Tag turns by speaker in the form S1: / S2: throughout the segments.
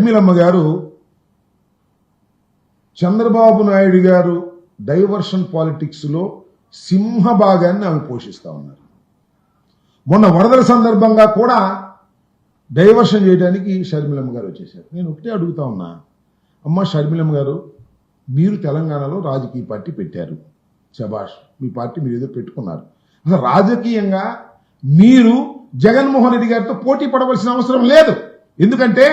S1: షర్మిలమ్మ గారు చంద్రబాబు నాయుడు గారు diversion politics లో సింహభాగాన్ని ఆమె పోషిస్తా ఉన్నారు. మొన్న వరదల సందర్భంగా కూడా డైవర్షన్ చేయడానికి షర్మిలమ్మ గారు వచ్చేసారు. నేను ఒకటే అడుగుతా ఉన్నా, అమ్మ షర్మిలమ్మ గారు, మీరు తెలంగాణలో రాజకీయ పార్టీ పెట్టారు, శభాష్, మీ పార్టీ మీరు ఏదో పెట్టుకున్నారు. అసలు రాజకీయంగా మీరు జగన్మోహన్ రెడ్డి గారితో పోటీ పడవలసిన అవసరం లేదు. ఎందుకంటే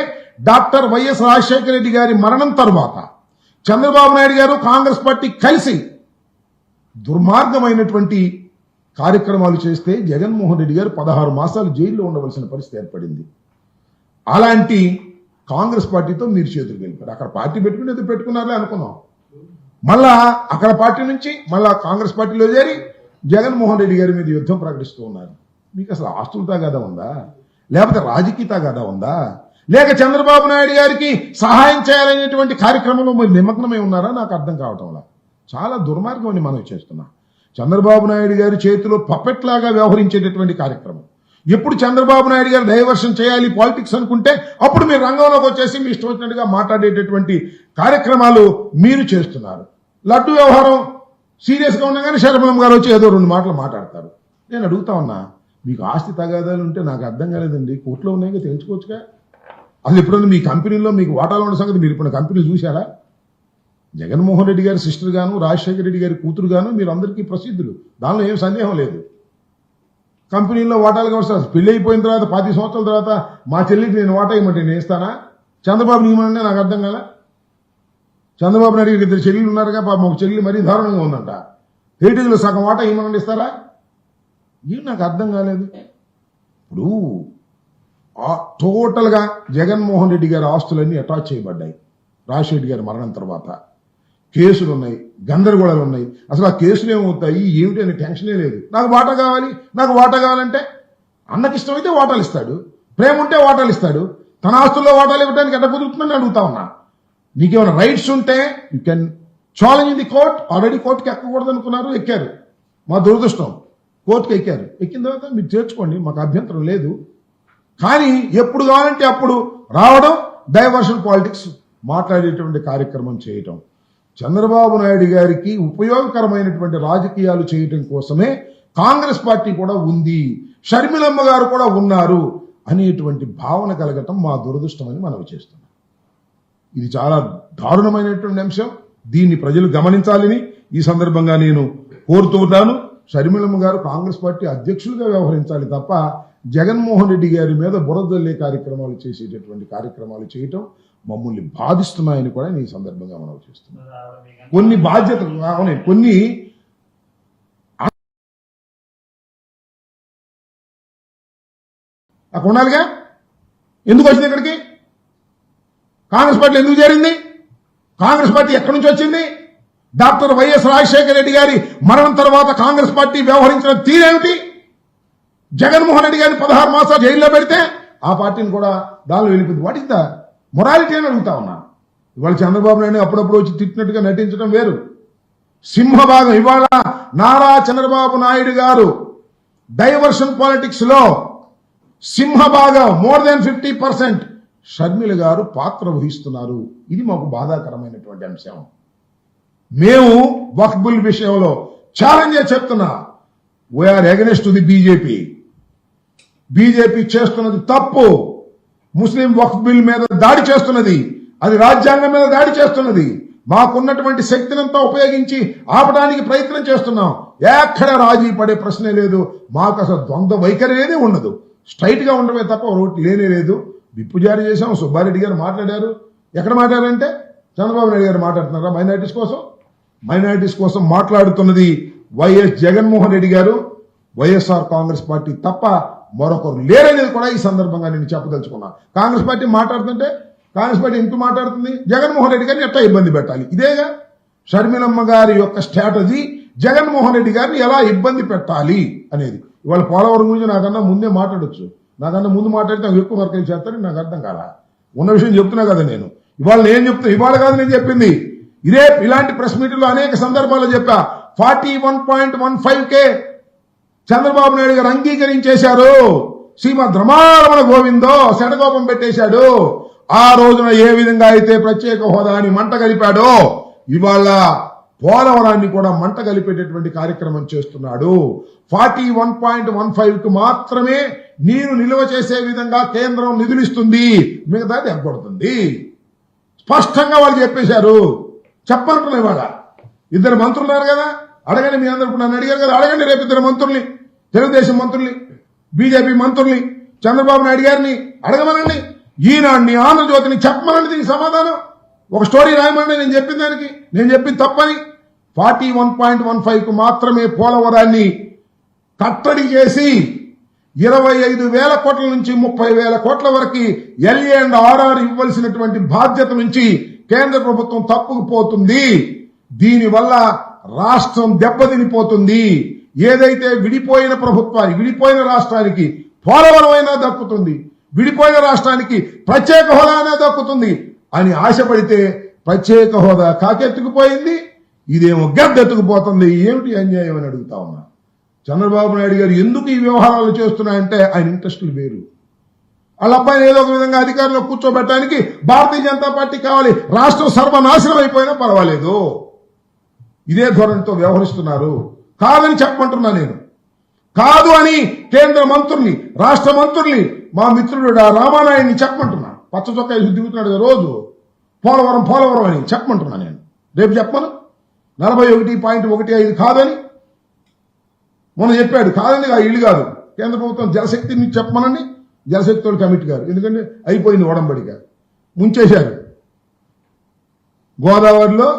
S1: డాక్టర్ వైఎస్ రాజశేఖర రెడ్డి గారి మరణం తర్వాత చంద్రబాబు నాయుడు గారు కాంగ్రెస్ పార్టీ కలిసి దుర్మార్గమైనటువంటి కార్యక్రమాలు చేస్తే జగన్మోహన్ రెడ్డి గారు 16 మాసాలు జైల్లో ఉండవలసిన పరిస్థితి ఏర్పడింది. అలాంటి కాంగ్రెస్ పార్టీతో మీరు చేతులు వెళ్ళిపోయారు. అక్కడ పార్టీ పెట్టుకునేది పెట్టుకున్నారే అనుకున్నాం. మళ్ళా అక్కడ పార్టీ నుంచి మళ్ళా కాంగ్రెస్ పార్టీలో చేరి జగన్మోహన్ రెడ్డి గారి మీద యుద్ధం ప్రకటిస్తూ ఉన్నారు. మీకు అసలు ఆస్తుల తగాదా ఉందా, లేకపోతే రాజకీయ తగాదా ఉందా, లేక చంద్రబాబు నాయుడు గారికి సహాయం చేయాలనేటువంటి కార్యక్రమంలో మీరు నిమగ్నమై ఉన్నారా? నాకు అర్థం కావటంలా. చాలా దుర్మార్గం అని మనం చేస్తున్నాం. చంద్రబాబు నాయుడు గారి చేతిలో పప్పెట్ లాగా వ్యవహరించేటటువంటి కార్యక్రమం. ఎప్పుడు చంద్రబాబు నాయుడు గారు డైవర్షన్ చేయాలి పాలిటిక్స్ అనుకుంటే అప్పుడు మీరు రంగంలోకి వచ్చేసి మీ ఇష్టం వచ్చినట్టుగా మాట్లాడేటటువంటి కార్యక్రమాలు మీరు చేస్తున్నారు. లడ్డు వ్యవహారం సీరియస్ గా ఉండగానే షర్మిలమ్మ గారు వచ్చి ఏదో 2 మాటలు మాట్లాడతారు. నేను అడుగుతా ఉన్నా, మీకు ఆస్తి తగాదాలు ఉంటే నాకు అర్థం కాలేదండి, కోర్టులో ఉన్నాయిగా తెలుసుకోవచ్చుగా. అసలు ఎప్పుడన్నా మీ కంపెనీలో మీకు వాటాలు ఉన్న సంగతి మీరు ఇప్పుడు కంపెనీలు చూశారా? జగన్మోహన్ రెడ్డి గారి సిస్టర్ గాను, రాజశేఖర రెడ్డి గారి కూతురు గాను మీరు అందరికీ ప్రసిద్ధులు, దానిలో ఏం సందేహం లేదు. కంపెనీల్లో వాటాలు కావచ్చు. పెళ్లి అయిపోయిన తర్వాత 10 సంవత్సరాల తర్వాత మా చెల్లికి నేను వాటా ఇవ్వమంటే నేను ఇస్తానా? చంద్రబాబు నియమనంటే నాకు అర్థం కాల. చంద్రబాబు నాయుడు గారికి 2 చెల్లెలు ఉన్నారుగా, పాపం ఒక చెల్లి మరీ దారుణంగా ఉందంట. హెరిటేజ్లో సగం వాటా ఇవ్వమని ఇస్తారా? ఏం నాకు అర్థం కాలేదు. ఇప్పుడు టోటల్గా జగన్మోహన్ రెడ్డి గారి ఆస్తులన్నీ అటాచ్ చేయబడ్డాయి. రాజశేఖర్ గారి మరణం తర్వాత కేసులు ఉన్నాయి, గందరగోళాలు ఉన్నాయి. అసలు ఆ కేసులు ఏమవుతాయి ఏమిటి అనే టెన్షనే లేదు. నాకు వాటా కావాలి, నాకు వాటా కావాలంటే అన్నకి ఇష్టమైతే వాటాలు ఇస్తాడు, ప్రేమ ఉంటే వాటాలు ఇస్తాడు. తన ఆస్తుల్లో వాటాలు ఇవ్వడానికి ఎట్లా కుదురుతుందని అడుగుతా ఉన్నా. నీకేమైనా రైట్స్ ఉంటే you can challenge in the court. Already కోర్టుకి ఎక్కకూడదు అనుకున్నారు, ఎక్కారు. మా దురదృష్టం, కోర్టుకి ఎక్కారు. ఎక్కిన తర్వాత మీరు చేర్చుకోండి, మాకు అభ్యంతరం లేదు. కానీ ఎప్పుడు కావాలంటే అప్పుడు రావడం, డైవర్షన్ పాలిటిక్స్ మాట్లాడేటువంటి కార్యక్రమం చేయటం, చంద్రబాబు నాయుడు గారికి ఉపయోగకరమైనటువంటి రాజకీయాలు చేయటం కోసమే కాంగ్రెస్ పార్టీ కూడా ఉంది, షర్మిలమ్మ గారు కూడా ఉన్నారు అనేటువంటి భావన కలగటం మా దురదృష్టమని మనం చేస్తున్నాం. ఇది చాలా దారుణమైనటువంటి అంశం. దీన్ని ప్రజలు గమనించాలని ఈ సందర్భంగా నేను కోరుతూ ఉన్నాను. షర్మిలమ్మ గారు కాంగ్రెస్ పార్టీ అధ్యక్షులుగా వ్యవహరించాలి తప్ప జగన్మోహన్ రెడ్డి గారి మీద బురదల్లే కార్యక్రమాలు చేసేటటువంటి కార్యక్రమాలు చేయటం మమ్మల్ని బాధిస్తున్నాయని కూడా ఈ సందర్భంగా మనం చేస్తున్నాం. కొన్ని బాధ్యతలు కొన్ని నాకు ఉండాలిగా. ఎందుకు వచ్చింది ఇక్కడికి? కాంగ్రెస్ పార్టీ ఎందుకు చేరింది? కాంగ్రెస్ పార్టీ ఎక్కడి నుంచి వచ్చింది? డాక్టర్ వైఎస్ రాజశేఖర రెడ్డి గారి మరణం తర్వాత కాంగ్రెస్ పార్టీ వ్యవహరించిన తీరేమిటి? జగన్మోహన్ రెడ్డి గారిని 16 మాసాలు జైల్లో పెడితే ఆ పార్టీని కూడా దానిలో వెళ్ళిపోయింది. వాట్ ఇస్ ద మొరాలిటీ అని అడుగుతా ఉన్నా. ఇవాళ చంద్రబాబు నాయుడు అప్పుడప్పుడు వచ్చి తిట్టినట్టుగా నటించడం వేరు. సింహభాగం ఇవాళ నారా చంద్రబాబు నాయుడు గారు డైవర్షన్ పాలిటిక్స్ లో సింహభాగం మోర్ దాన్ 50% షర్మిల గారు పాత్ర వహిస్తున్నారు. ఇది మాకు బాధాకరమైనటువంటి అంశం. మేము వక్ఫ్ బిల్ విషయంలో ఛాలెంజ్ చెప్తున్నా, we are against the BJP. BJP చేస్తున్నది తప్పు. ముస్లిం వక్ఫ్ బిల్ మీద దాడి చేస్తున్నది, అది రాజ్యాంగం మీద దాడి చేస్తున్నది. మాకున్నటువంటి శక్తినంతా ఉపయోగించి ఆపడానికి ప్రయత్నం చేస్తున్నాం. ఎక్కడ రాజీ పడే ప్రశ్నే లేదు. మాకు అసలు ద్వంద్వ వైఖరి అనేది ఉండదు. స్ట్రైట్ గా ఉండమే తప్ప రోడ్డు లేనే లేదు. విప్పు జారీ చేశాం. సుబ్బారెడ్డి గారు మాట్లాడారు. ఎక్కడ మాట్లాడారంటే చంద్రబాబు నాయుడు గారు మాట్లాడుతున్నారా మైనారిటీస్ కోసం? మైనారిటీస్ కోసం మాట్లాడుతున్నది వైఎస్ జగన్మోహన్ రెడ్డి గారు, వైఎస్ఆర్ కాంగ్రెస్ పార్టీ తప్ప మరొకరు లేరనేది కూడా ఈ సందర్భంగా నేను చెప్పదలుచుకున్నా. కాంగ్రెస్ పార్టీ మాట్లాడుతుంటే కాంగ్రెస్ పార్టీ ఎందుకు మాట్లాడుతుంది? జగన్మోహన్ రెడ్డి గారిని ఎట్లా ఇబ్బంది పెట్టాలి, ఇదేగా షర్మిలమ్మ గారి యొక్క స్ట్రాటజీ. జగన్మోహన్ రెడ్డి గారిని ఎలా ఇబ్బంది పెట్టాలి అనేది. ఇవాళ పోలవరం గురించి నాకన్నా ముందే మాట్లాడొచ్చు. నాకన్నా ముందు మాట్లాడితే ఎక్కువ వర్కలు చేస్తారని నాకు అర్థం కాదా. ఉన్న విషయం చెప్తున్నా కదా నేను. ఇవాళ నేను చెప్తున్నా, ఇవాళ కాదు నేను చెప్పింది. ఇదే ఇలాంటి ప్రెస్ మీట్లో అనేక సందర్భాల్లో చెప్పా. 41.15K చంద్రబాబు నాయుడు గారు అంగీకరించేశారు. శ్రీమద్ రమారమణ గోవిందో శటగోపం పెట్టేశాడు. ఆ రోజున ఏ విధంగా అయితే ప్రత్యేక హోదాని మంట కలిపాడో ఇవాళ పోలవరాన్ని కూడా మంట కలిపేటటువంటి కార్యక్రమం చేస్తున్నాడు. 41.15 కు మాత్రమే నీరు నిల్వ చేసే విధంగా కేంద్రం నిధులిస్తుంది, మిగతాది ఎగ్గొడుతుంది. స్పష్టంగా వాళ్ళు చెప్పేశారు. చెప్పనుకున్నాయి ఇవాళ ఇద్దరు మంత్రులు ఉన్నారు కదా, అడగండి. మీ అందరూ నన్ను అడిగారు కదా, అడగండి రేపు ఇద్దరు మంత్రుల్ని, తెలుగుదేశం మంత్రుల్ని, బీజేపీ మంత్రుల్ని, చంద్రబాబు నాయుడు గారిని అడగమనండి, ఈనాడిని, ఆంధ్రజ్యోతిని చెప్పమనండి దీనికి సమాధానం. ఒక స్టోరీ రాయమనండి నేను చెప్పిన దానికి, నేను చెప్పింది తప్పని. 41.15 కు మాత్రమే పోలవరాన్ని కట్టడి చేసి 25,000 కోట్ల నుంచి 30,000 కోట్ల వరకు LA&RR ఇవ్వాల్సినటువంటి బాధ్యత నుంచి కేంద్ర ప్రభుత్వం తప్పుకుపోతుంది. దీనివల్ల రాష్ట్రం దెబ్బతినిపోతుంది. ఏదైతే విడిపోయిన ప్రభుత్వానికి, విడిపోయిన రాష్ట్రానికి పోలవరం అయినా దక్కుతుంది, విడిపోయిన రాష్ట్రానికి ప్రత్యేక హోదానే దక్కుతుంది అని ఆశపడితే ప్రత్యేక హోదా కాకెత్తుకుపోయింది, ఇదేమో గద్దెత్తుకుపోతుంది. ఏమిటి అన్యాయం అని అడుగుతా ఉన్నా. చంద్రబాబు నాయుడు గారు ఎందుకు ఈ వ్యవహారాలు చేస్తున్నాయంటే ఆయన ఇంట్రెస్టులు వేరు. వాళ్ళ అబ్బాయిని ఏదో ఒక విధంగా అధికారంలో కూర్చోబెట్టడానికి భారతీయ జనతా పార్టీ కావాలి. రాష్ట్రం సర్వనాశనం అయిపోయినా పర్వాలేదు, ఇదే ధోరణితో వ్యవహరిస్తున్నారు. కాదని చెప్పమంటున్నా నేను. కాదు అని కేంద్ర మంత్రుల్ని, రాష్ట్ర మంత్రుల్ని, మా మిత్రుడు రామానాయుడిని చెప్పమంటున్నా. పచ్చ చొక్కా దిగుతున్నాడు రోజు పోలవరం పోలవరం అని చెప్పమంటున్నా నేను. రేపు చెప్పను 41.15 కాదని మొన్న చెప్పాడు. కాదని ఆ ఇల్లు కాదు, కేంద్ర ప్రభుత్వం జలశక్తిని చెప్పమనండి. జలశక్తి వాళ్ళు కమిటీ గారు, ఎందుకంటే అయిపోయింది ఒడంబడిగా, ముంచేశారు. గోదావరిలో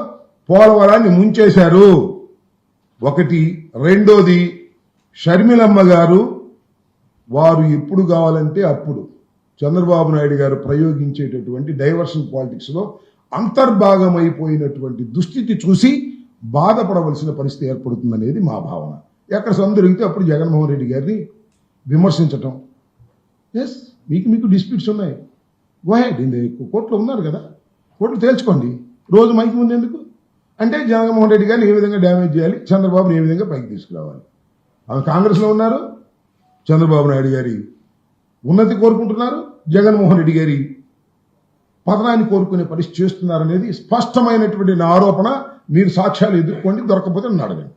S1: పోలవరాన్ని ముంచేశారు. ఒకటి. రెండోది, షర్మిలమ్మ గారు వారు ఎప్పుడు కావాలంటే అప్పుడు చంద్రబాబు నాయుడు గారు ప్రయోగించేటటువంటి డైవర్షన్ పాలిటిక్స్ లో అంతర్భాగమైపోయినటువంటి దుస్థితి చూసి బాధపడవలసిన పరిస్థితి ఏర్పడుతుందనేది మా భావన. ఎక్కడ సందరిగితే అప్పుడు జగన్మోహన్ రెడ్డి గారిని విమర్శించటం. ఎస్, మీకు డిస్ప్యూట్స్ ఉన్నాయి, గో హెడ్. కోర్టులో ఉన్నారు కదా, కోర్టులు తేల్చుకోండి. రోజు మైకి ముందు ఎందుకు అంటే జగన్మోహన్ రెడ్డి గారిని ఏ విధంగా డ్యామేజ్ చేయాలి, చంద్రబాబుని ఏ విధంగా పైకి తీసుకురావాలి. ఆమె కాంగ్రెస్లో ఉన్నారు, చంద్రబాబు నాయుడు గారి ఉన్నతి కోరుకుంటున్నారు, జగన్మోహన్ రెడ్డి గారి పతనాన్ని కోరుకునే పరిస్థితి చేస్తున్నారనేది స్పష్టమైనటువంటి నా ఆరోపణ. మీరు సాక్ష్యాలు ఎదుర్కోండి, దొరకకపోతే నన్ను అడగండి.